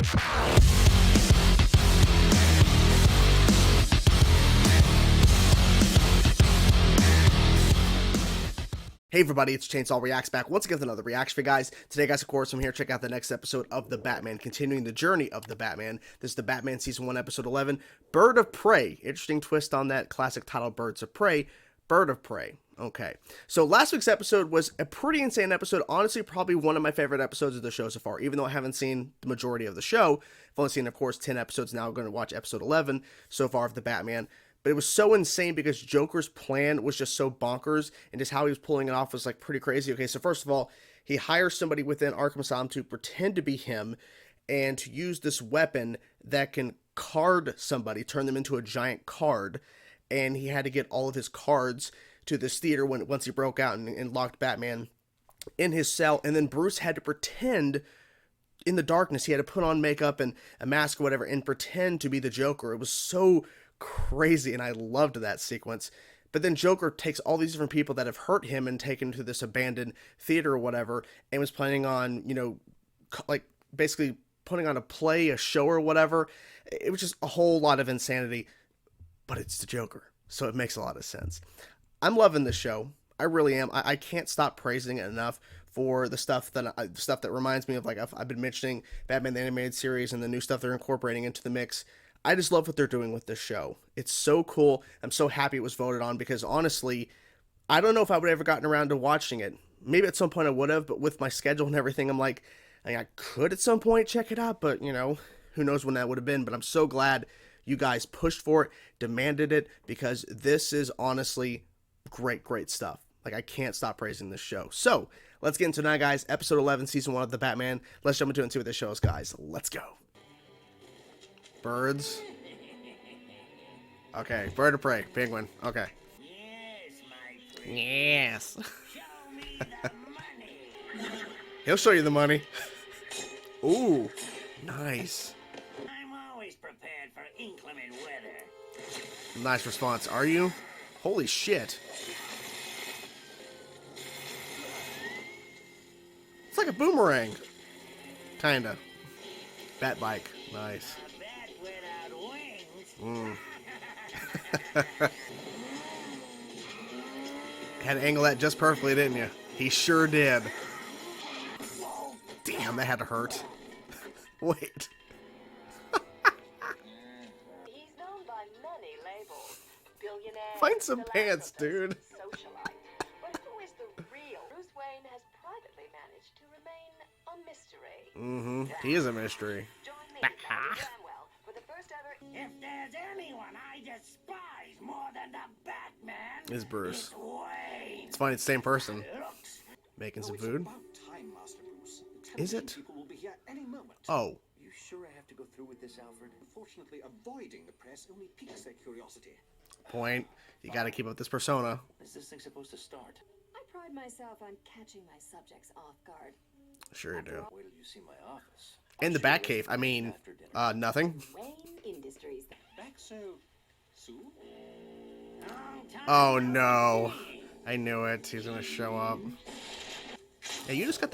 Hey everybody, it's Chainsaw Reacts back once again with another reaction for you guys. Today, guys, of course, I'm here to check out the next episode of The Batman, continuing the journey of The Batman. This is The Batman Season 1, Episode 11, Bird of Prey. Interesting twist on that classic title, Birds of Prey. Bird of Prey. Okay. So last week's episode was a pretty insane episode. Honestly, probably one of my favorite episodes of the show so far, even though I haven't seen the majority of the show. I've only seen, of course, 10 episodes now. I'm going to watch Episode 11 so far of The Batman. But it was so insane because Joker's plan was just so bonkers, and just how he was pulling it off was like pretty crazy. Okay, so first of all, he hires somebody within Arkham Asylum to pretend to be him and to use this weapon that can card somebody, turn them into a giant card. And he had to get all of his cards to this theater once he broke out and locked Batman in his cell. And then Bruce had to pretend in the darkness. He had to put on makeup and a mask or whatever and pretend to be the Joker. It was so crazy, and I loved that sequence. But then Joker takes all these different people that have hurt him and taken to this abandoned theater or whatever, and was planning on, like basically putting on a play, a show or whatever. It was just a whole lot of insanity, but it's the Joker, so it makes a lot of sense. I'm loving this show. I really am. I can't stop praising it enough for the stuff that reminds me of, like I've been mentioning Batman the Animated Series and the new stuff they're incorporating into the mix. I just love what they're doing with this show. It's so cool. I'm so happy it was voted on because honestly, I don't know if I would have ever gotten around to watching it. Maybe at some point I would have, but with my schedule and everything, I'm like, I could at some point check it out, but who knows when that would have been. But I'm so glad you guys pushed for it, demanded it, because this is honestly great stuff. Like, I can't stop praising this show. So let's get into it now, guys. Episode 11, Season 1 of The Batman. Let's jump into it and see what this show is, guys. Let's go. Birds. Okay, bird of prey, penguin. Okay. Yes, my friend. Yes. Show me the money. He'll show you the money. Ooh, nice. I'm always prepared for inclement weather. Nice response. Are you? Holy shit. It's like a boomerang. Kinda. Bat bike. Nice. A bat without wings. Had to angle that just perfectly, didn't you? He sure did. Damn, that had to hurt. Wait. He's known by many labels. Billionaire. Find some pants, dude. Socialite. But who is the real Bruce Wayne has privately managed to remain a mystery. He is a mystery. Join me, Barry Bramwell, for the first ever. If there's anyone I despise more than the Batman, Is Bruce. it's Wayne. It's funny, it's the same person. Looks. Making some It's food. about time, Master Bruce. The Is it? television people will be here any moment. Oh. You sure I have to go through with this, Alfred? Unfortunately, avoiding the press only piques their curiosity. Point. You gotta keep up this persona. Is this thing supposed to start? I pride myself on catching my subjects off guard. Sure you do. Wait till you see my office. In the Batcave, I mean, nothing. Wayne Industries. Back so soon? Long time Oh no no. see. I knew it. He's gonna show up. Hey, you just got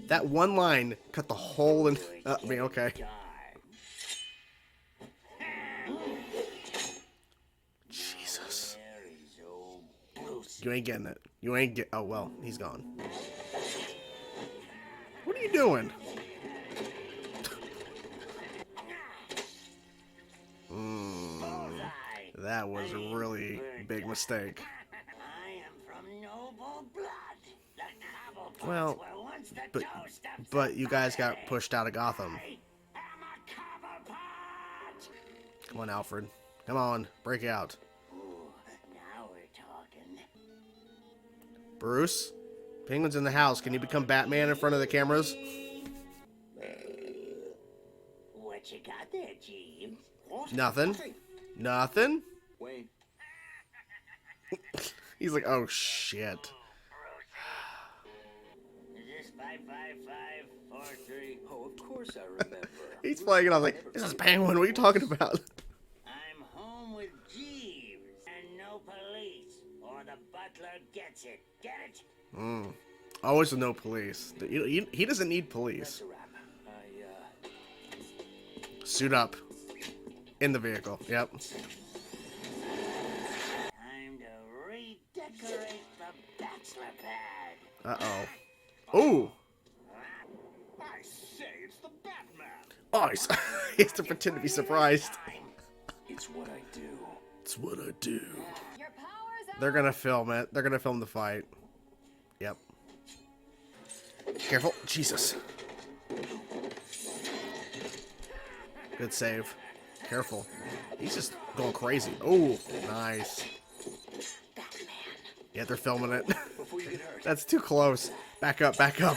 that one line cut the hole in. I mean, okay. Jesus. There is old Bruce. You ain't getting it. You ain't get. Oh well, he's gone. What are you doing? Bullseye. That was a really big mistake. I am from noble blood. The Cobbleputs Well, were once the but toast of but you guys got society. pushed out of Gotham. I am a Cobblepot. Come on, Alfred. Come on, break out. Ooh, now we're talking. Bruce, Penguin's in the house. Can you become Batman in front of the cameras? What you got there, Jeeves? What? Nothing. Nothing. Wayne. He's like, oh shit. Is this 55543? Oh, of course I remember. He's playing it. I was like, this is Penguin. What are you talking about? I'm home with Jeeves and no police, or the butler gets it. Get it? Always with no police. He doesn't need That's police. a wrap. suit up. In the vehicle, yep. Time to redecorate the bachelor pad. Uh-oh. Ooh! I say, it's the Batman. Oh, he has to pretend to be surprised. It's what I do. It's what I do. Your power's up. They're gonna film it. They're gonna film the fight. Yep. Careful. Jesus. Good save. Careful. He's just going crazy. Oh, nice. Yeah, they're filming it. Before you get hurt. That's too close. Back up, back up.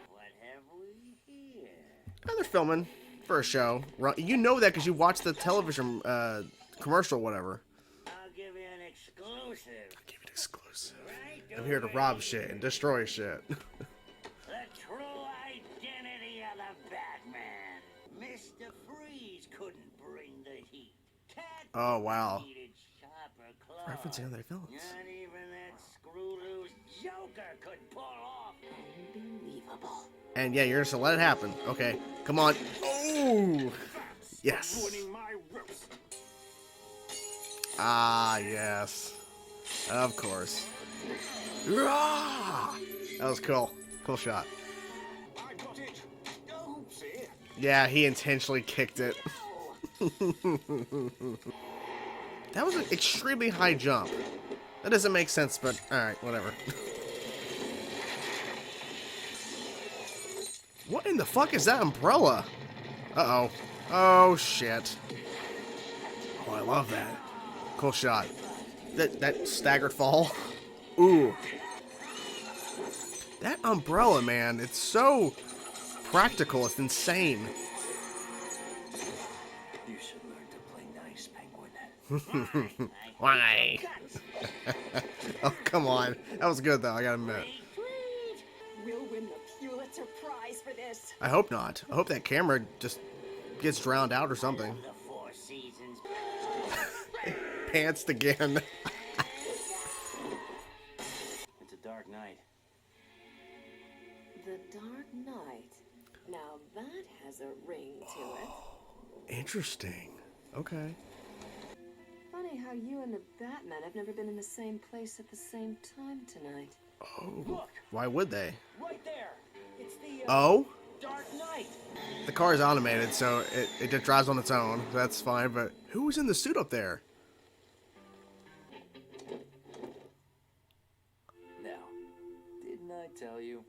What have we here? Oh, they're filming for a show. You know that because you watched the television commercial, whatever. I'll give you an exclusive. Give it exclusive. Right I'm here to away. rob shit and destroy shit. The true identity of the Batman. Mr. Freeze couldn't bring the heat. Oh, wow. Needed sharper claws. Referencing other films. Not even that screw-loose Joker could pull off. Unbelievable. And yeah, you're just gonna let it happen. Okay, come on. Oh, yes. Ruining my roast. Ah, yes. Of course. Rah! That was cool. Cool shot. I got it. Oopsie. Yeah, he intentionally kicked it. That was an extremely high jump. That doesn't make sense, but alright, whatever. What in the fuck is that umbrella? Uh-oh. Oh, shit. Oh, I love that. Cool shot. That staggered fall. Ooh. That umbrella, man, it's so practical. It's insane. You should learn to play nice, Penguin. Why? Oh, come on. That was good, though. I gotta admit. We'll win the Pulitzer Prize for this. I hope not. I hope that camera just gets drowned out or something. The Four Seasons. Pantsed again. It's a dark night. The Dark Knight. Now that has a ring to it. Interesting. Okay. Funny how you and the Batman have never been in the same place at the same time tonight. Oh. Why would they? Right there. It's the Oh? Dark Knight. The car is automated, so it just drives on its own. That's fine, but who was in the suit up there? Now, didn't I tell you?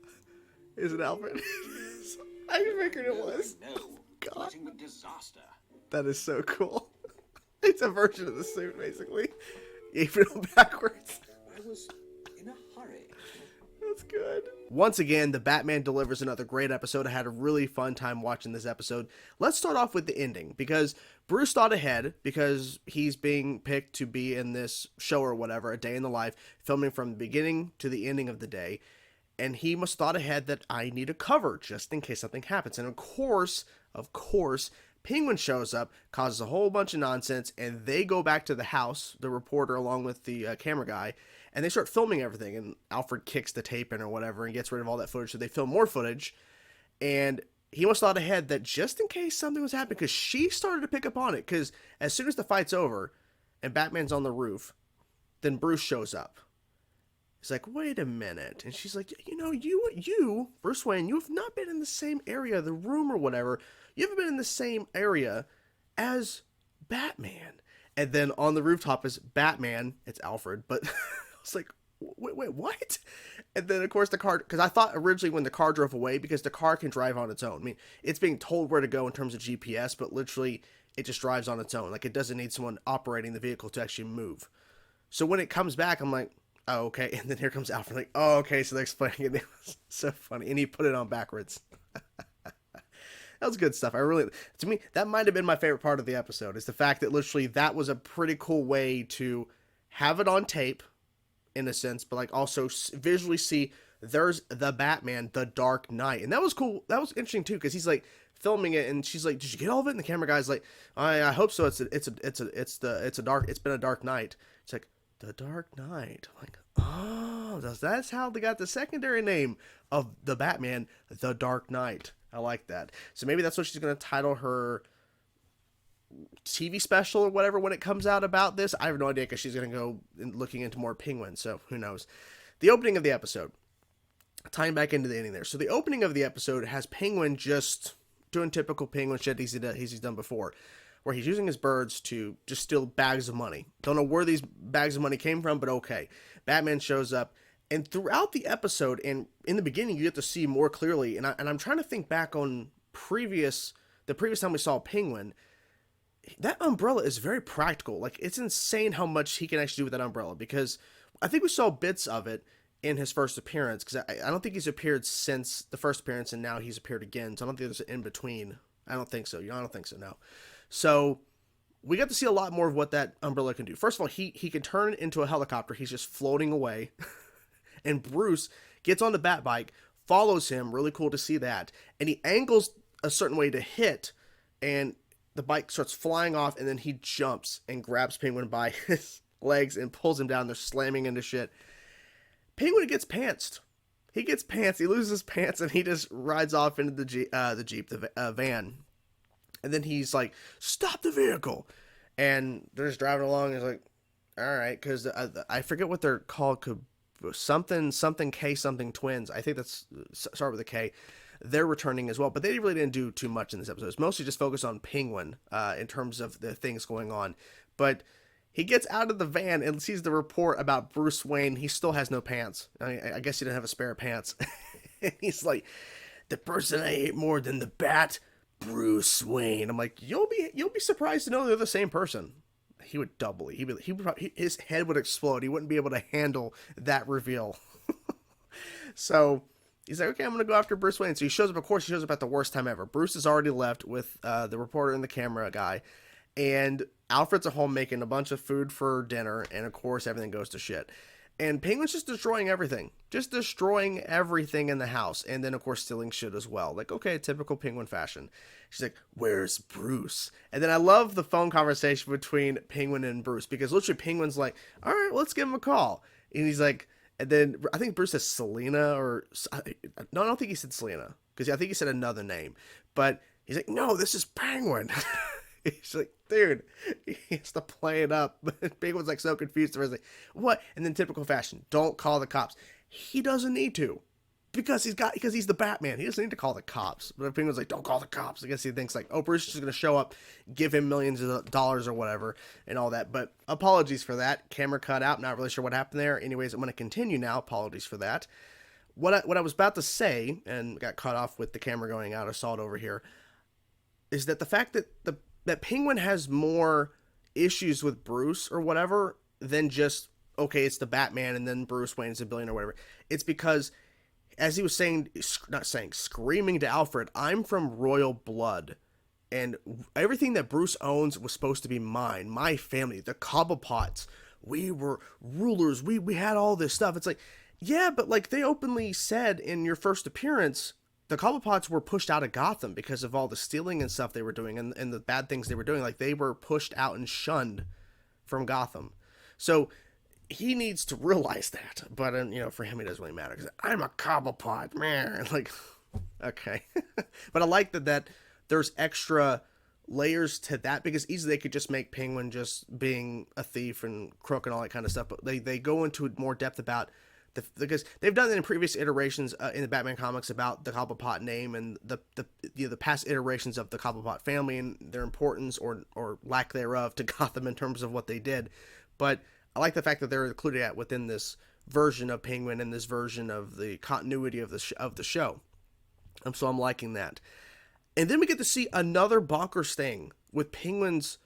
Is it Alfred? I figured it was. No. God. Ultimate disaster. That is so cool. It's a version of the suit, basically. Even on backwards. I was in a hurry. That's good. Once again, the Batman delivers another great episode. I had a really fun time watching this episode. Let's start off with the ending, because Bruce thought ahead, because he's being picked to be in this show or whatever, A Day in the Life, filming from the beginning to the ending of the day. And he must thought ahead that I need a cover just in case something happens. And of course, Penguin shows up, causes a whole bunch of nonsense, and they go back to the house, the reporter along with the camera guy, and they start filming everything. And Alfred kicks the tape in or whatever and gets rid of all that footage, so they film more footage. And he must thought ahead that just in case something was happening, because she started to pick up on it, because as soon as the fight's over and Batman's on the roof, then Bruce shows up. He's like, wait a minute. And she's like, you know, you, Bruce Wayne, you have not been in the same area, the room or whatever. You haven't been in the same area as Batman. And then on the rooftop is Batman. It's Alfred. But I was like, wait, what? And then, of course, the car, because I thought originally when the car drove away, because the car can drive on its own. I mean, it's being told where to go in terms of GPS, but literally it just drives on its own. Like, it doesn't need someone operating the vehicle to actually move. So when it comes back, I'm like, oh, okay. And then here comes Alfred. Like, oh, okay. So they're explaining it. It was so funny. And he put it on backwards. That was good stuff. To me, that might have been my favorite part of the episode, is the fact that literally that was a pretty cool way to have it on tape, in a sense, but like also visually see there's the Batman, the Dark Knight. And that was cool. That was interesting too, because he's like filming it and she's like, did you get all of it? And the camera guy's like, I hope so. It's been a dark night. It's like, The Dark Knight. I'm like, oh, that's how they got the secondary name of the Batman, The Dark Knight. I like that. So maybe that's what she's going to title her TV special or whatever when it comes out about this. I have no idea because she's going to go looking into more Penguin, so who knows. The opening of the episode, tying back into the ending there. So the opening of the episode has Penguin just doing typical Penguin shit he's done before, where he's using his birds to just steal bags of money. Don't know where these bags of money came from, but okay. Batman shows up, and throughout the episode, and in the beginning, you get to see more clearly, and I'm trying to think back on the previous time we saw Penguin. That umbrella is very practical. Like, it's insane how much he can actually do with that umbrella, because I think we saw bits of it in his first appearance, because I don't think he's appeared since the first appearance, and now he's appeared again, so I don't think there's an in-between. I don't think so, no. So, we got to see a lot more of what that umbrella can do. First of all, he can turn into a helicopter. He's just floating away, and Bruce gets on the bat bike, follows him, really cool to see that, and he angles a certain way to hit, and the bike starts flying off, and then he jumps and grabs Penguin by his legs and pulls him down. They're slamming into shit. Penguin gets pantsed. He loses his pants, and he just rides off into the van. And then he's like, "Stop the vehicle!" And they're just driving along. And he's like, "All right," because I forget what they're called. Something K something twins. I think that's start with a K. They're returning as well, but they really didn't do too much in this episode. It's mostly just focused on Penguin in terms of the things going on. But he gets out of the van and sees the report about Bruce Wayne. He still has no pants. I guess he didn't have a spare pants. And he's like, "The person I hate more than the Bat, Bruce Wayne." I'm like, you'll be surprised to know they're the same person. He would doubly. His head would explode. He wouldn't be able to handle that reveal. So he's like, "Okay, I'm going to go after Bruce Wayne." So he shows up. Of course, he shows up at the worst time ever. Bruce has already left with the reporter and the camera guy. And Alfred's at home making a bunch of food for dinner. And, of course, everything goes to shit. And Penguin's just destroying everything. Just destroying everything in the house. And then, of course, stealing shit as well. Like, okay, typical Penguin fashion. She's like, "Where's Bruce?" And then I love the phone conversation between Penguin and Bruce. Because literally Penguin's like, "All right, let's give him a call." And he's like, and then I think Bruce says Selena or... No, I don't think he said Selena. Because I think he said another name. But he's like, "No, this is Penguin." He's like, dude, he has to play it up. Penguin's like so confused. He's like, "What?" And then typical fashion, don't call the cops. He doesn't need to. Because he's the Batman. He doesn't need to call the cops. But Penguin's like, "Don't call the cops." I guess he thinks like, oh, Bruce is just going to show up, give him millions of dollars or whatever, and all that. But apologies for that. Camera cut out. Not really sure what happened there. Anyways, I'm going to continue now. Apologies for that. What I was about to say, and got cut off with the camera going out, I saw it over here, is that the fact that that Penguin has more issues with Bruce or whatever than just, okay, it's the Batman and then Bruce Wayne's a billionaire or whatever. It's because, as he was screaming to Alfred, "I'm from royal blood, and everything that Bruce owns was supposed to be mine, my family, the Cobblepots. We were rulers. We had all this stuff." It's like, yeah, but like they openly said in your first appearance, the Cobblepots were pushed out of Gotham because of all the stealing and stuff they were doing and the bad things they were doing. Like, they were pushed out and shunned from Gotham. So he needs to realize that. But, for him, it doesn't really matter. Because "I'm a Cobblepot, man." Like, okay. But I like that there's extra layers to that, because easily they could just make Penguin just being a thief and crook and all that kind of stuff. But they go into more depth about... because they've done it in previous iterations in the Batman comics about the Cobblepot name and the past iterations of the Cobblepot family and their importance or lack thereof to Gotham in terms of what they did. But I like the fact that they're included within this version of Penguin and this version of the continuity of the show. So I'm liking that. And then we get to see another bonkers thing with Penguin's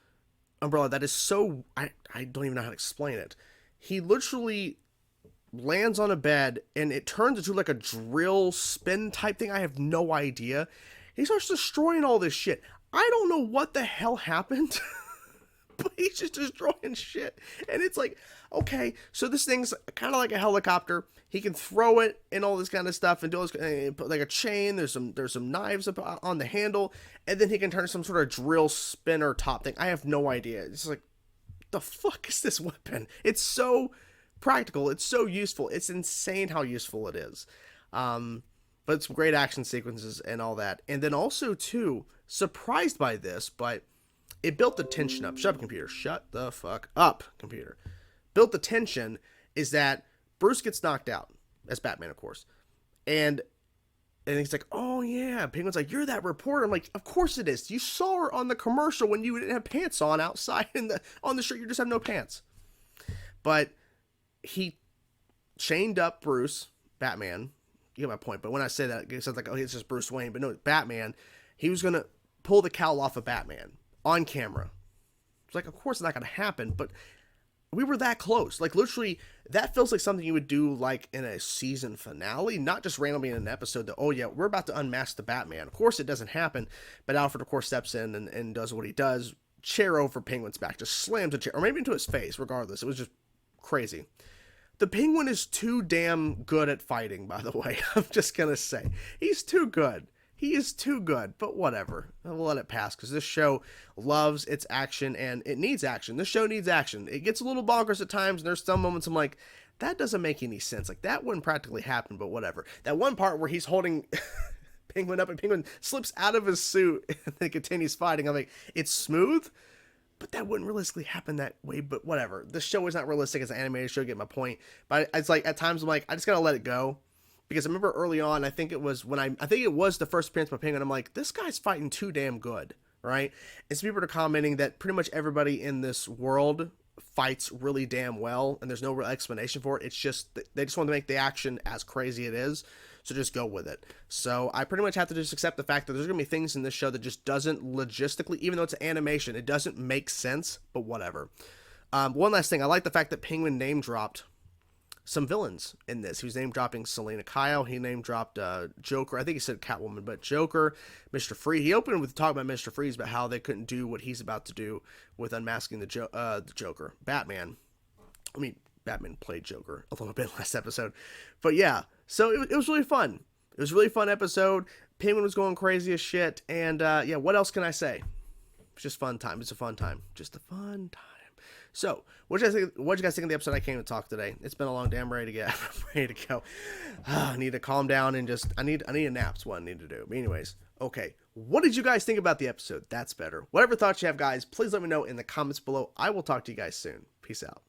umbrella that is so... I don't even know how to explain it. He literally lands on a bed and it turns into like a drill spin type thing. I have no idea. He starts destroying all this shit. I don't know what the hell happened, but he's just destroying shit. And it's like, okay, so this thing's kind of like a helicopter. He can throw it and all this kind of stuff and do this, and put like a chain. There's some knives up on the handle, and then he can turn some sort of drill spinner top thing. I have no idea. It's like, the fuck is this weapon? It's so practical. It's so useful. It's insane how useful it is. But it's great action sequences and all that. And then also, too, surprised by this, but it built the tension up. Shut up, computer. Shut the fuck up, computer. Built the tension is that Bruce gets knocked out, as Batman, of course. And he's like, oh, yeah. Penguin's like, you're that reporter. I'm like, of course it is. You saw her on the commercial when you didn't have pants on outside on the shirt. You just have no pants. But he chained up Bruce, Batman. You get my point. But when I say that, it sounds like, oh, it's just Bruce Wayne. But no, Batman. He was going to pull the cowl off of Batman on camera. It's like, of course it's not going to happen. But we were that close. Like, literally, that feels like something you would do, like, in a season finale. Not just randomly in an episode that, oh, yeah, we're about to unmask the Batman. Of course it doesn't happen. But Alfred, of course, steps in and does what he does. Chair over Penguin's back. Just slams a chair. Or maybe into his face, regardless. It was just crazy. The Penguin is too damn good at fighting, by the way. I'm just going to say. He's too good. He is too good, but whatever. We'll let it pass, because this show loves its action, and it needs action. This show needs action. It gets a little bonkers at times, and there's some moments I'm like, that doesn't make any sense. Like, that wouldn't practically happen, but whatever. That one part where he's holding Penguin up, and Penguin slips out of his suit, and then continues fighting. I'm like, it's smooth, but that wouldn't realistically happen that way, but whatever. The show is not realistic as an animated show, get my point. But it's like, at times I'm like, I just gotta let it go. Because I remember early on, I think it was the first appearance by Penguin, I'm like, this guy's fighting too damn good, right? And some people are commenting that pretty much everybody in this world fights really damn well, and there's no real explanation for it. It's just, they just want to make the action as crazy it is, so just go with it. So I pretty much have to just accept the fact that there's going to be things in this show that just doesn't logistically, even though it's animation, it doesn't make sense, but whatever. One last thing, I like the fact that Penguin name-dropped some villains in this. He was name dropping Selena Kyle. He name dropped Joker. I think he said Catwoman, but Joker, Mr. Freeze. He opened with talking about Mr. Freeze, about how they couldn't do what he's about to do with unmasking the Joker. Batman. I mean, Batman played Joker a little bit last episode, but yeah. So it was really fun. It was a really fun episode. Penguin was going crazy as shit, and yeah. What else can I say? It's just fun time. It's a fun time. Just a fun time. So, what did you guys think of the episode? I came to talk today. It's been a long day. I'm ready to go. I need to calm down and just, I need a nap. That's what I need to do. But anyways, okay. What did you guys think about the episode? That's better. Whatever thoughts you have, guys, please let me know in the comments below. I will talk to you guys soon. Peace out.